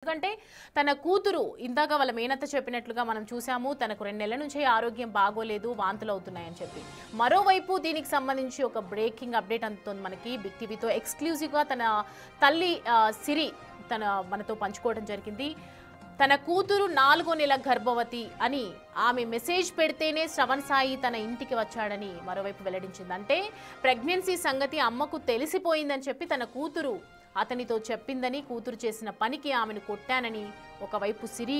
ఎందుకంటే తన కూతురు ఇందాక వాళ్ళ మేనత్త చెప్పినట్లుగా మనం చూసాము తనకు 2 నెలల నుంచి ఆరోగ్యం బాగోలేదు వాంతులు అవుతున్నాయని చెప్పి మరోవైపు దీనికి సంబంధించి ఒక బ్రేకింగ్ అప్డేట్ అందుతోంది మనకి బిగ్ టీవీతో ఎక్స్క్లూజివ్గా తన తల్లి సిరి తన మనతో పంచుకోవడం జరిగింది తన కూతురు 4వ నెల గర్భవతి అని ఆమె మెసేజ్ పెడితేనే శ్రవణ్ సాయి తన ఇంటికి వచ్చాడని మరోవైపు వెల్లడించింది అంటే ప్రెగ్నెన్సీ సంగతి అమ్మకు తెలిసిపోయిందని చెప్పి తన కూతురు అతనితో చెప్పిందని కూతురు చేసిన పనికి ఆమెను కొట్టానని ఒకవైపు సిరి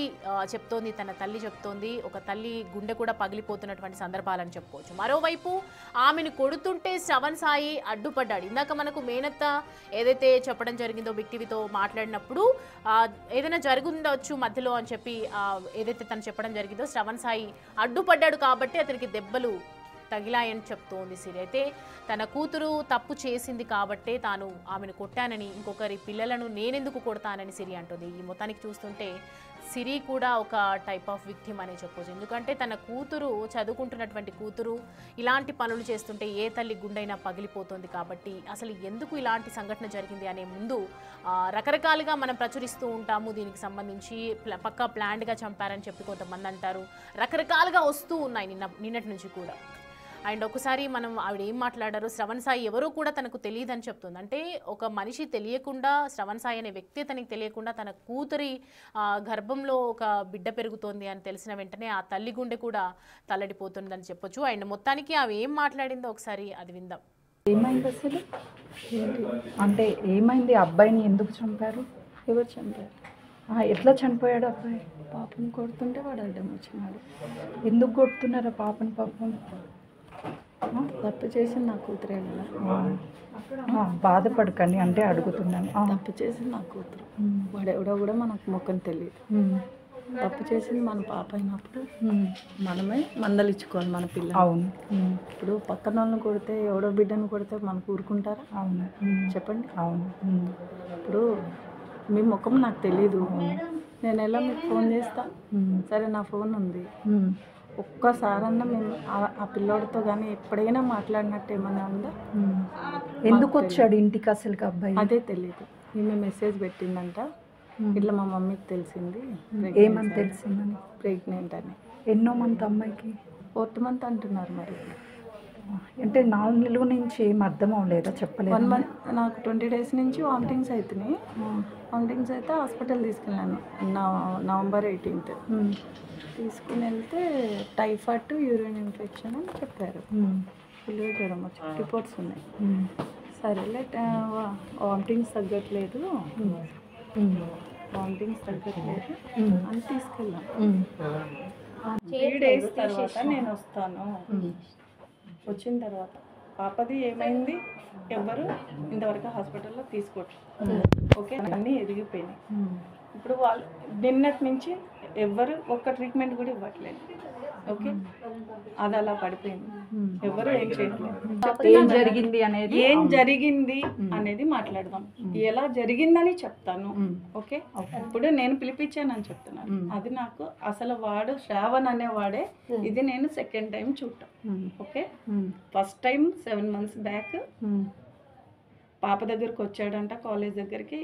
చెప్తోంది తన తల్లి చెప్తోంది ఒక తల్లి గుండె కూడా పగిలిపోతున్నటువంటి సందర్భాలని చెప్పుకోవచ్చు మరోవైపు ఆమెను కొడుతుంటే శ్రవణ్ సాయి అడ్డుపడ్డాడు ఇందాక మనకు మేనత్త ఏదైతే చెప్పడం జరిగిందో బిగ్ టీవీతో మాట్లాడినప్పుడు ఏదైనా జరుగుండొచ్చు మధ్యలో అని చెప్పి ఏదైతే తను చెప్పడం జరిగిందో శ్రవణ్ సాయి అడ్డుపడ్డాడు కాబట్టి అతనికి దెబ్బలు తగిలాయని చెప్తోంది సిరి అయితే తన కూతురు తప్పు చేసింది కాబట్టే తాను ఆమెను కొట్టానని ఇంకొకరి పిల్లలను నేనెందుకు కొడతానని సిరి అంటుంది ఈ మొత్తానికి చూస్తుంటే సిరి కూడా ఒక టైప్ ఆఫ్ విక్టిమ్ అనే చెప్పొచ్చు ఎందుకంటే తన కూతురు చదువుకుంటున్నటువంటి కూతురు ఇలాంటి పనులు చేస్తుంటే ఏ తల్లి గుండైనా పగిలిపోతుంది కాబట్టి అసలు ఎందుకు ఇలాంటి సంఘటన జరిగింది అనే ముందు రకరకాలుగా మనం ప్రచురిస్తూ ఉంటాము దీనికి సంబంధించి పక్కా ప్లాన్డ్గా చంపారని చెప్పి కొంతమంది అంటారు రకరకాలుగా వస్తూ ఉన్నాయి నిన్నటి నుంచి కూడా అండ్ ఒకసారి మనం ఆవిడ ఏం మాట్లాడారో శ్రవణ్ సాయి ఎవరో కూడా తనకు తెలియదని చెప్తుంది అంటే ఒక మనిషి తెలియకుండా శ్రవణ్ సాయి అనే వ్యక్తి తనకి తెలియకుండా తన కూతురి గర్భంలో ఒక బిడ్డ పెరుగుతోంది అని తెలిసిన వెంటనే ఆ తల్లి గుండె కూడా తల్లడిపోతుందని చెప్పొచ్చు అండ్ మొత్తానికి ఆమె ఏం మాట్లాడిందో ఒకసారి అది విందాం ఏమైంది అసలు అంటే ఏమైంది అబ్బాయిని ఎందుకు చంపారు ఎవరు చంపారు ఎట్లా చనిపోయాడు అబ్బాయి పాపను కొడుతుంటే వాడు అడ్డం వచ్చినాడు ఎందుకు కొడుతున్నారు పాపని పాపం తప్పు చేసింది నా కూతురే కదా బాధపడకండి అంటే అడుగుతున్నాను తప్పు చేసింది నా కూతురు వాడు ఎవడో కూడా మనకు ముఖం తెలియదు తప్పు చేసింది మన పాప అయినప్పుడు మనమే మందలిచ్చుకోవాలి మన పిల్ల అవును ఇప్పుడు పక్కన వాళ్ళని కొడితే ఎవడో బిడ్డను కొడితే మనకు ఊరుకుంటారా అవును చెప్పండి అవును ఇప్పుడు మీ ముఖం నాకు తెలీదు నేను ఎలా మీకు ఫోన్ చేస్తా సరే నా ఫోన్ ఉంది ఒక్కసారన్నా మేము ఆ పిల్లోడితో కానీ ఎప్పుడైనా మాట్లాడినట్టు ఏమన్నా ఉందా ఎందుకు వచ్చాడు ఇంటికి అసలు అబ్బాయి అదే తెలియదు ఈమె మెసేజ్ పెట్టిందంట ఇట్లా మా మమ్మీకి తెలిసింది ఏమని తెలిసిందని ప్రెగ్నెంట్ అని ఎన్నో మంత్ అమ్మాయికి 4th మంత్ అంటున్నారు మరి అంటే 4 నెలల నుంచి ఏం అర్థం అవ్వలేదా చెప్పలేదు 1 మంత్ నాకు 20 days నుంచి వామిటింగ్స్ అవుతున్నాయి వామిటింగ్స్ అయితే హాస్పిటల్ తీసుకెళ్ళాను నవంబర్ 18th తీసుకుని వెళ్తే టైఫాయిడ్ యూరిన్ ఇన్ఫెక్షన్ అని చెప్పారు ఫుల్గా జ్వరం వచ్చి రిపోర్ట్స్ ఉన్నాయి సరేలే వామిటింగ్స్ తగ్గట్లేదు అని తీసుకెళ్ళాం 3 days తర్వాత నేను వస్తాను వచ్చిన తర్వాత పాపది ఏమైంది ఎవరు ఇంతవరకు హాస్పిటల్లో తీసుకోవట్లేదు ఓకే అన్నీ ఎదిగిపోయినాయి ఇప్పుడు వాళ్ళు నిన్నటి నుంచి ఎవరు ఒక్క ట్రీట్మెంట్ కూడా ఇవ్వట్లేదు ఓకే అది అలా పడిపోయింది ఎవరు ఏం చేయట్లేదు ఏం జరిగింది అనేది మాట్లాడదాం ఎలా జరిగిందని చెప్తాను ఓకే ఇప్పుడు నేను పిలిపించానని చెప్తున్నాను అది నాకు అసలు వాడు శ్రావణ్ అనేవాడే ఇది నేను 2nd time చూడటం okay first time 7 months back పాప దగ్గరకు వచ్చాడంట కాలేజ్ దగ్గరికి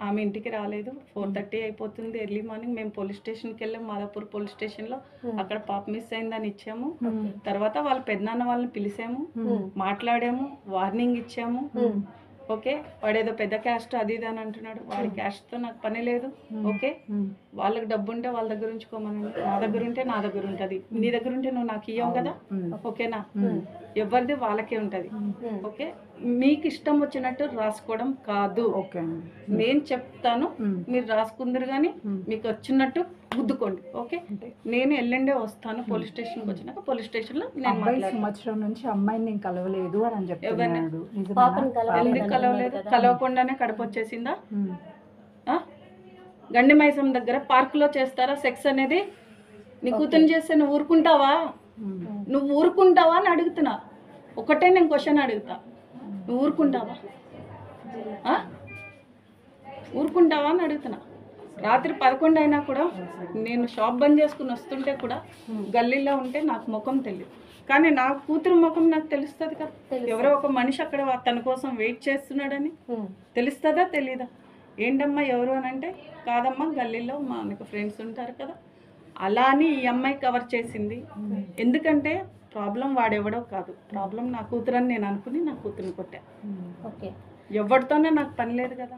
ఆమె ఇంటికి రాలేదు 4:30 అయిపోతుంది ఎర్లీ మార్నింగ్ మేము పోలీస్ స్టేషన్కి వెళ్ళాము మాదాపూర్ పోలీస్ స్టేషన్లో అక్కడ పాప మిస్ అయిందని ఇచ్చాము తర్వాత వాళ్ళ పెద్దనాన్న వాళ్ళని పిలిచాము మాట్లాడాము వార్నింగ్ ఇచ్చాము ఓకే వాడేదో పెద్ద క్యాస్ట్ అది ఇది అని అంటున్నాడు వాడి క్యాస్ట్తో నాకు పని లేదు ఓకే వాళ్ళకి డబ్బు ఉంటే వాళ్ళ దగ్గర ఉంచుకోమనండి నా దగ్గర ఉంటే నా దగ్గర ఉంటుంది నీ దగ్గర ఉంటే నువ్వు నాకు ఇవ్వవు కదా ఓకేనా ఎవరిది వాళ్ళకే ఉంటుంది ఓకే మీకు ఇష్టం వచ్చినట్టు రాసుకోవడం కాదు ఓకే నేను చెప్తాను మీరు రాసుకుందరు కానీ మీకు వచ్చినట్టు గుద్దుకోండి ఓకే నేను ఎల్లుండే వస్తాను పోలీస్ స్టేషన్కి వచ్చినాక పోలీస్ స్టేషన్లో నేను సంవత్సరం నుంచి అమ్మాయిని నేను కలవలేదు అని చెప్పి ఎందుకు కలవలేదు కలవకుండానే కడుపు వచ్చేసిందా గండి మైసం దగ్గర పార్కులో చేస్తారా సెక్స్ అనేది నీ కూతురు చేస్తే నువ్వు ఊరుకుంటావా అని అడుగుతున్నా ఒకటే నేను క్వశ్చన్ అడుగుతా నువ్వు ఊరుకుంటావా అని అడుగుతున్నా రాత్రి 11 అయినా కూడా నేను షాప్ బంద్ చేసుకుని వస్తుంటే కూడా గల్లీలో ఉంటే నాకు ముఖం తెలియదు కానీ నా కూతురు ముఖం నాకు తెలుస్తుంది కదా ఎవరో ఒక మనిషి అక్కడ తన కోసం వెయిట్ చేస్తున్నాడని తెలుస్తుందా తెలీదా ఏంటమ్మా ఎవరు అని అంటే, కాదమ్మా గల్లీలో మనకు ఫ్రెండ్స్ ఉంటారు కదా, అలా అని ఈ అమ్మాయి కవర్ చేసింది. ఎందుకంటే ప్రాబ్లం వాడెవడో కాదు, ప్రాబ్లం నా కూతురు అని నేను అనుకుని నా కూతురుని కొట్టా. ఓకే. ఎవరితోనే నాకు పని లేదు కదా.